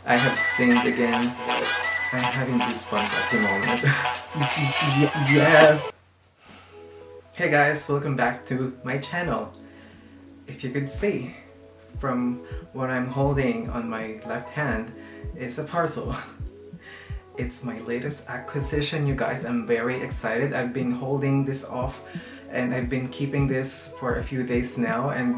I have singed again. I'm having goosebumps at the moment. Yes! Hey guys, welcome back to my channel. If you could see, from what I'm holding on my left hand is a parcel. It's my latest acquisition, you guys. I'm very excited. I've been holding this off and I've been keeping this for a few days now, and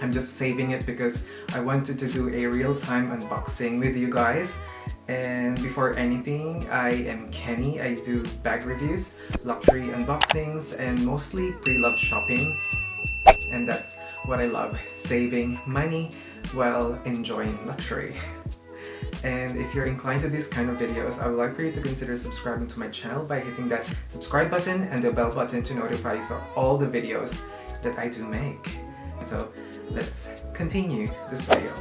I'm just saving it because I wanted to do a real-time unboxing with you guys. And before anything, I am Kenny. I do bag reviews, luxury unboxings, and mostly pre-loved shopping. And that's what I love, saving money while enjoying luxury. And if you're inclined to these kind of videos, I would like for you to consider subscribing to my channel by hitting that subscribe button and the bell button to notify you for all the videos that I do make. So let's continue this video.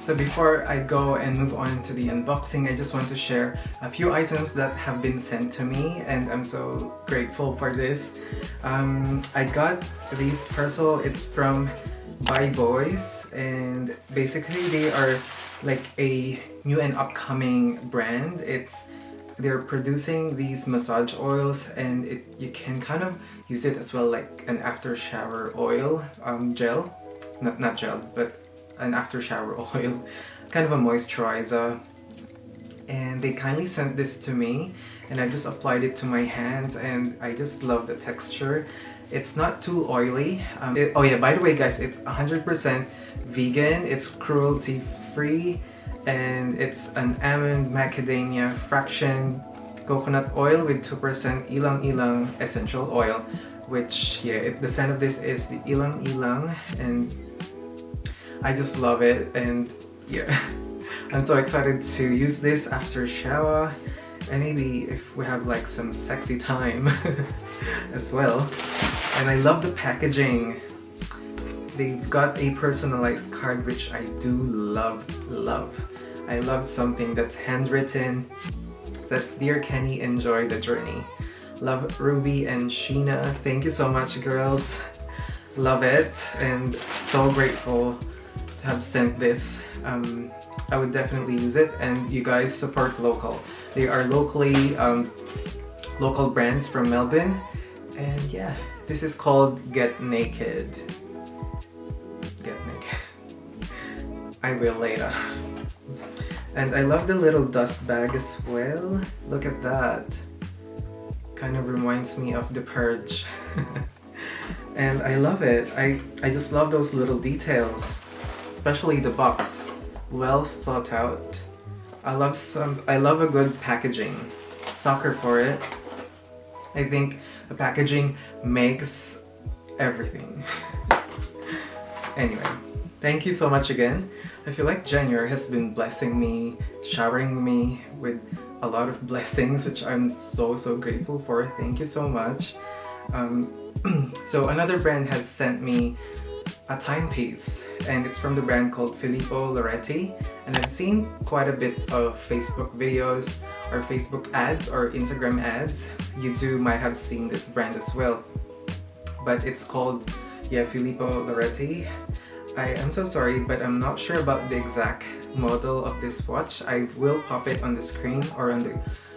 So before I go and move on to the unboxing, I just want to share a few items that have been sent to me, and I'm so grateful for this. I got this parcel. It's from ByBoys, and basically they are like a new and upcoming brand. They're producing these massage oils, and you can kind of use it as well like an after shower oil gel. Not gel, but an after shower oil, kind of a moisturizer. And they kindly sent this to me, and I just applied it to my hands, and I just love the texture. It's not too oily. Oh yeah, by the way guys, it's 100% vegan, it's cruelty free, and it's an almond macadamia fraction coconut oil with 2% ilang ilang essential oil, which yeah, the scent of this is the ilang ilang, and I just love it. And yeah, I'm so excited to use this after a shower, and maybe if we have like some sexy time as well. And I love the packaging. They've got a personalized card, which I do love. I love something that's handwritten. It says, "Dear Kenny, enjoy the journey. Love, Ruby and Sheena." Thank you so much, girls. Love it, and so grateful to have sent this. I would definitely use it, and you guys support local. They are local brands from Melbourne, and yeah, this is called Get Naked. Get Naked. I will later. And I love the little dust bag as well. Look at that. Kind of reminds me of The Purge. And I love it. I just love those little details. Especially the box. Well thought out. I love a good packaging. Sucker for it. I think the packaging makes everything. Anyway, thank you so much again. I feel like January has been blessing me, showering me with a lot of blessings, which I'm so grateful for. Thank you so much. So another brand has sent me a timepiece, and it's from the brand called Filippo Loretti, and I've seen quite a bit of Facebook videos or Facebook ads or Instagram ads. You might have seen this brand as well, but it's called, yeah, Filippo Loretti. I am so sorry, but I'm not sure about the exact model of this watch. I will pop it on the screen or on the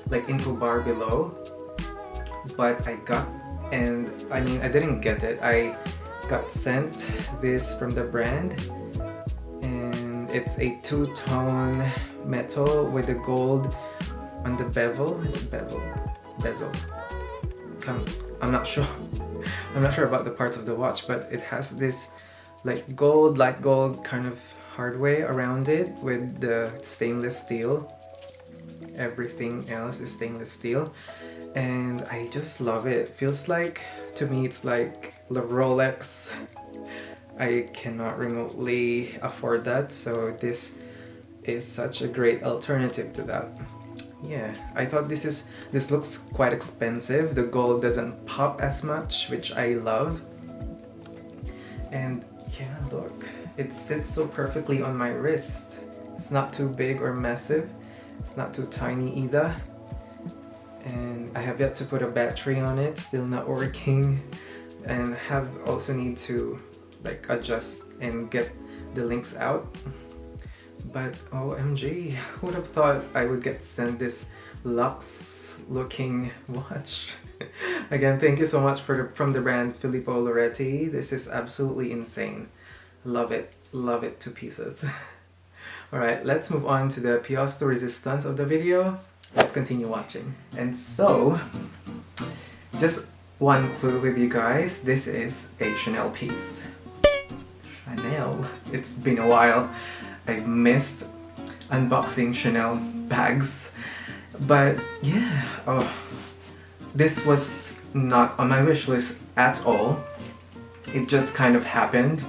like info bar below. But I got, and I mean I didn't get it, I got sent this from the brand, and it's a two-tone metal with the gold on the bevel. Is it bevel? Bezel. I'm not sure. I'm not sure about the parts of the watch, but it has this like gold, light gold kind of hardware around it with the stainless steel. Everything else is stainless steel, and I just love it. Feels like, to me, it's like the Rolex. I cannot remotely afford that, so this is such a great alternative to that. Yeah, I thought this looks quite expensive. The gold doesn't pop as much, which I love. And yeah, look, it sits so perfectly on my wrist. It's not too big or massive. It's not too tiny either. And I have yet to put a battery on it, still not working. And also need to like adjust and get the links out. But OMG, who would have thought I would get sent this luxe looking watch? Again, thank you so much from the brand Filippo Loretti. This is absolutely insane. Love it to pieces. Alright, let's move on to the pièce de résistance of the video. Let's continue watching. And so, just one clue with you guys, this is a Chanel piece. Chanel. It's been a while. I've missed unboxing Chanel bags. But yeah, this was not on my wish list at all. It just kind of happened.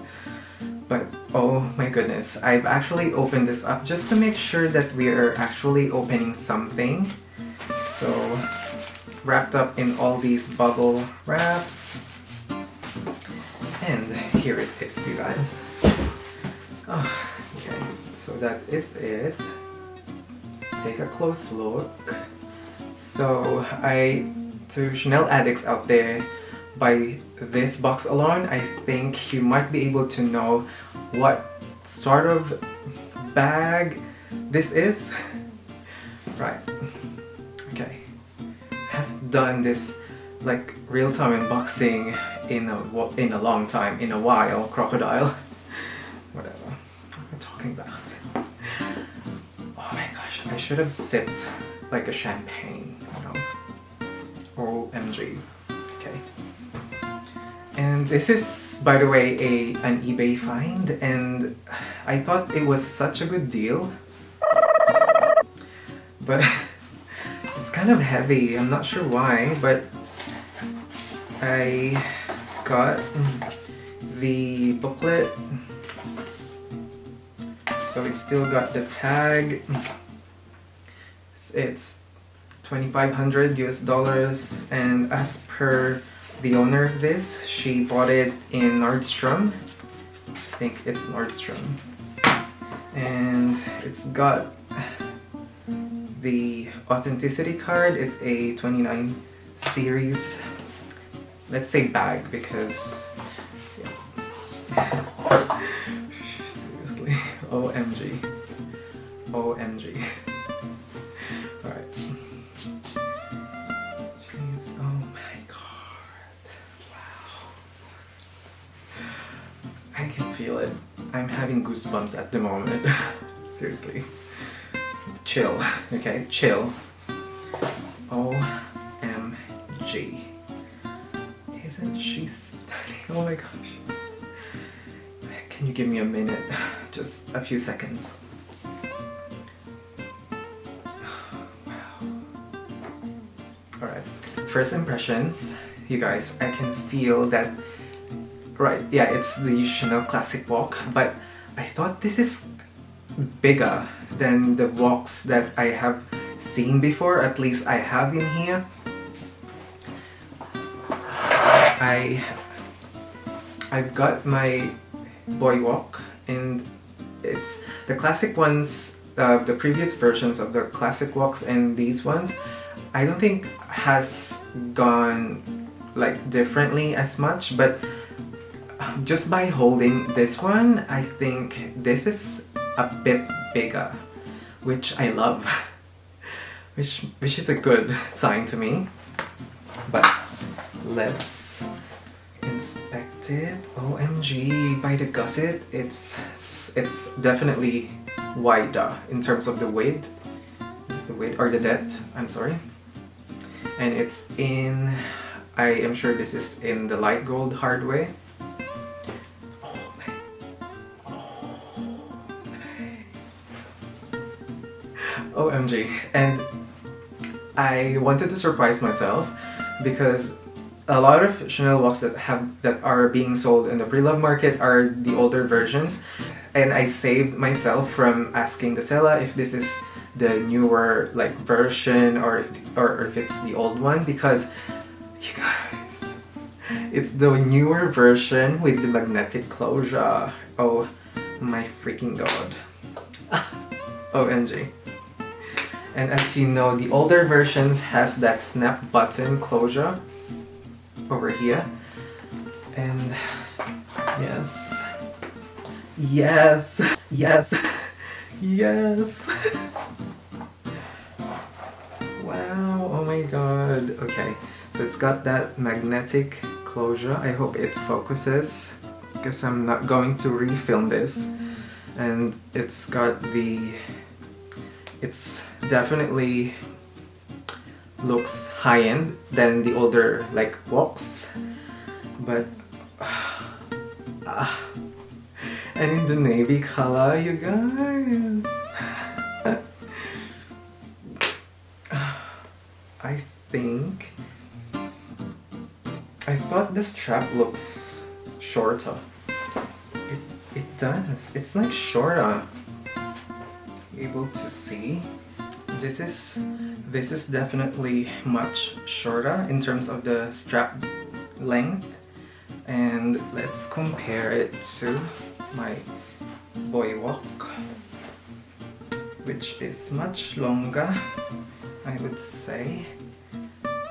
But oh my goodness, I've actually opened this up just to make sure that we are actually opening something. So, wrapped up in all these bubble wraps. And here it is, you guys. Oh, okay, so that is it. Take a close look. So, to Chanel addicts out there, by this box alone, I think you might be able to know what sort of bag this is. Right. Okay. I haven't done this like real-time unboxing in a long time, in a while, crocodile. Whatever. What am I talking about? Oh my gosh, I should have sipped like a champagne, you know. OMG. Okay. And this is, by the way, an eBay find, and I thought it was such a good deal. But it's kind of heavy, I'm not sure why, but I got the booklet. So it's still got the tag. It's $2,500 US, and as per the owner of this, she bought it in Nordstrom. I think it's Nordstrom. And it's got the authenticity card. It's a 29 series, let's say bag, because yeah. Seriously, OMG. OMG. Alright. Jeez, oh my god. Wow. I can feel it. I'm having goosebumps at the moment. Seriously. Chill, okay? Chill. OMG. Isn't she stunning? Oh my gosh. Can you give me a minute? Just a few seconds. Wow. Alright. First impressions, you guys, I can feel that. Right, yeah, it's the Chanel Classic Walk, but I thought this is bigger than the walks that I have seen before, at least I have in here. I've got my boy walk, and it's the classic ones, the previous versions of the classic walks and these ones, I don't think has gone like differently as much, but just by holding this one, I think this is a bit bigger, which I love, which is a good sign to me. But let's inspect it. OMG, by the gusset, it's definitely wider in terms of the width. Is it the width or the depth? I'm sorry. And it's in, I am sure this is in the light gold hardware. OMG. And I wanted to surprise myself because a lot of Chanel walks that are being sold in the pre-love market are the older versions, and I saved myself from asking the seller if this is the newer like version or if it's the old one, because you guys, it's the newer version with the magnetic closure. Oh my freaking god. OMG. And as you know, the older versions has that snap button closure over here. And yes, yes, yes, Yes! Wow, oh my god. Okay, so it's got that magnetic closure. I hope it focuses because I'm not going to refilm this. And it's got the... It's definitely looks high-end than the older like Xoxo, but and in the navy color, you guys. I thought the strap looks shorter. It does. It's like shorter. Able to see? This is definitely much shorter in terms of the strap length. And let's compare it to my boy walk, which is much longer, I would say.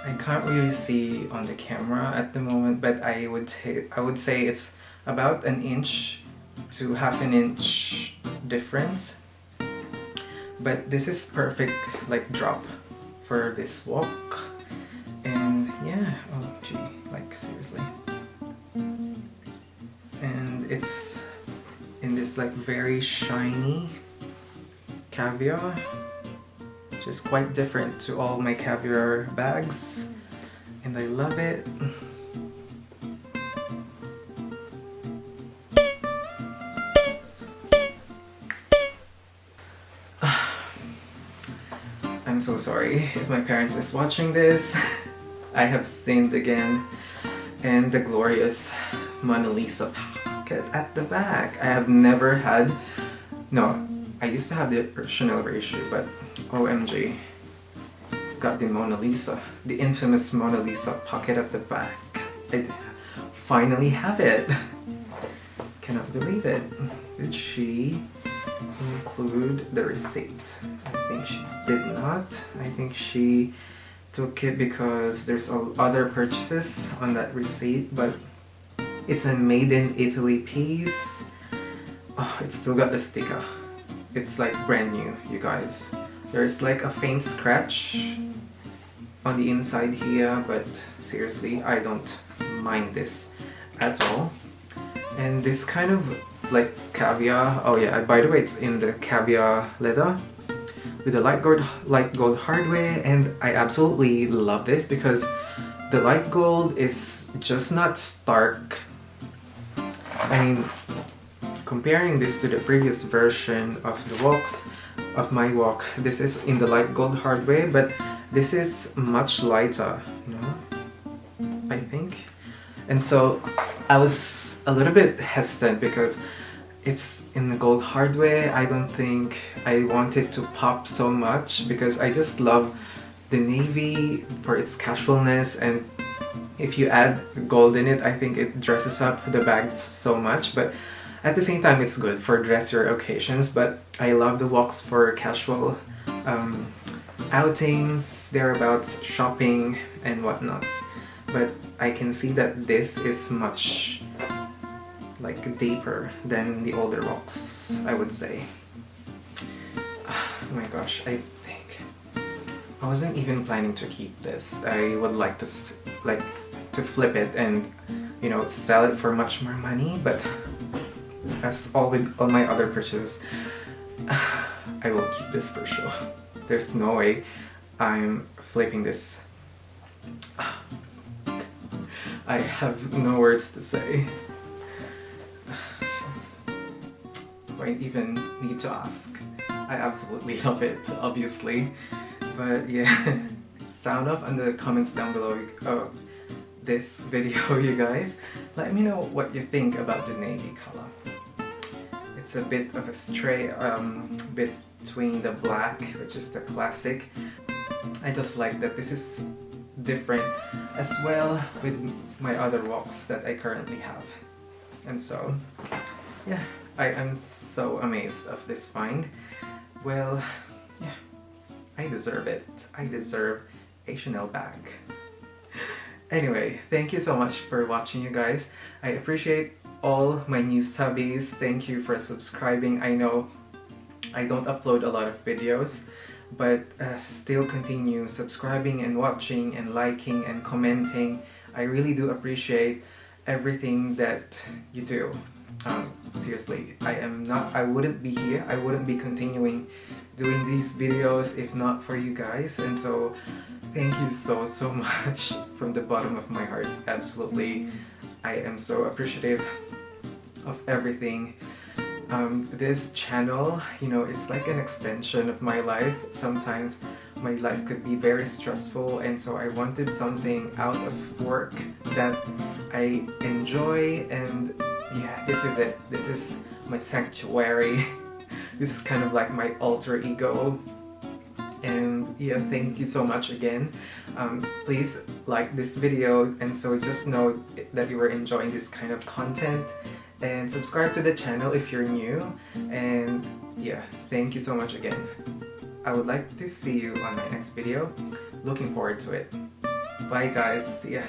I can't really see on the camera at the moment, but I would say it's about an inch to half an inch difference. But this is perfect like drop for this walk. And yeah, oh gee, like seriously. And it's in this like very shiny caviar, which is quite different to all my caviar bags, and I love it. I'm so sorry if my parents is watching this. I have sinned again. And the glorious Mona Lisa pocket at the back. I have never had... No, I used to have the Chanel reissue, but OMG. It's got the Mona Lisa. The infamous Mona Lisa pocket at the back. I finally have it. Cannot believe it. Did she include the receipt? I think she did not. I think she took it because there's other purchases on that receipt, but it's a made in Italy piece. Oh, it's still got the sticker. It's like brand new, you guys. There's like a faint scratch on the inside here, but seriously, I don't mind this at all. And this kind of like caviar, oh yeah, by the way, it's in the caviar leather with the light gold hardware, and I absolutely love this because the light gold is just not stark. I mean, comparing this to the previous version of the walks of my walk, this is in the light gold hardware, but this is much lighter, you know, I think. And so I was a little bit hesitant because it's in the gold hardware. I don't think I want it to pop so much because I just love the navy for its casualness, and if you add gold in it, I think it dresses up the bag so much, but at the same time it's good for dressier occasions. But I love the walks for casual outings, thereabouts, shopping and whatnot. But I can see that this is much like deeper than the older walks, I would say. Oh my gosh, I think I wasn't even planning to keep this. I would like to flip it and, you know, sell it for much more money, but as all with all my other purchases, I will keep this for sure. There's no way I'm flipping this. I have no words to say. Do I even need to ask? I absolutely love it, obviously. But yeah, sound off in the comments down below this video, you guys. Let me know what you think about the navy color. It's a bit of a stray between the black, which is the classic. I just like that this is different as well with my other walks that I currently have. And so, yeah, I am so amazed of this find. Well, yeah, I deserve it. I deserve a Chanel bag. Anyway, thank you so much for watching, you guys. I appreciate all my new subbies. Thank you for subscribing. I know I don't upload a lot of videos, but still continue subscribing and watching and liking and commenting. I really do appreciate everything that you do. Seriously, I wouldn't be here, I wouldn't be continuing doing these videos if not for you guys, and so thank you so much from the bottom of my heart. Absolutely, I am so appreciative of everything. This channel, you know, it's like an extension of my life. Sometimes my life could be very stressful, and so I wanted something out of work that I enjoy, and yeah, this is it. This is my sanctuary. This is kind of like my alter ego. And yeah, thank you so much again. Please like this video, and so just know that you are enjoying this kind of content, and subscribe to the channel if you're new. And yeah, thank you so much again. I would like to see you on my next video. Looking forward to it. Bye guys, see ya.